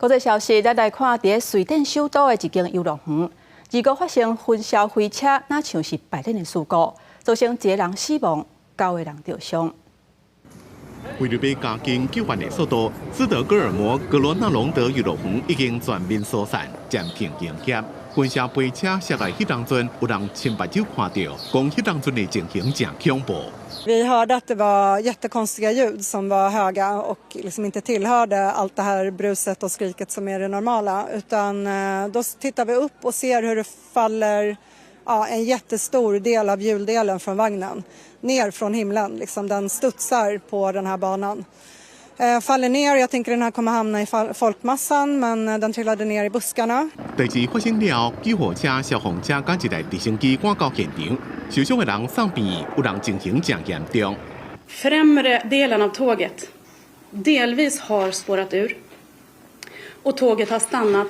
国际消息，咱来看伫瑞典首都的一间游乐园，如果发生焚烧飞车，那像是百炼的事故，造成1个人死亡，9个人受伤。为了要加紧救援的速度，斯德哥尔摩格罗纳隆德游乐园已经全面疏散，暂停营业。焚烧飞车下来迄当阵，有人亲目睭看到，讲迄当阵的情形真恐怖。Vi hörde att det var jättekonstiga ljud som var höga och liksom inte tillhörde allt det här bruset och skriket som är det normala. Utan då tittar vi upp och ser hur det faller en jättestor del av hjuldelen från vagnen ner från himlen. Liksom den studsar på den här banan. Faller ner, jag tänker den här kommer hamna i folkmassan, men den trillade ner i buskarna. 代志发生了，救护车、消防车甲一台直升机赶到现场，受伤的人送病，有人情形真严重。Främre delen av tåget delvis har spårat ur och tåget har stannat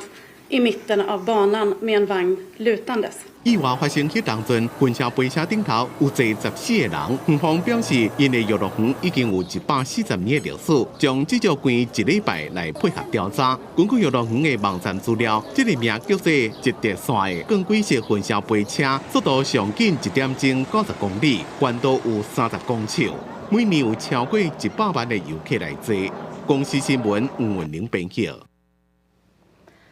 i mitten av banan med en vagn lutandes. 意外发生迄当阵，焚烧飞车顶头有坐14个人。园方表示，因的游乐园已经有140年的历史，将至少关1礼拜来配合调查。根据游乐园的网站资料，这个名叫做“一叠线”的更轨式焚烧飞车，速度上近1点钟90公里，宽度有30公尺，每年有超过100万的游客来坐。公司新闻黄文玲编辑。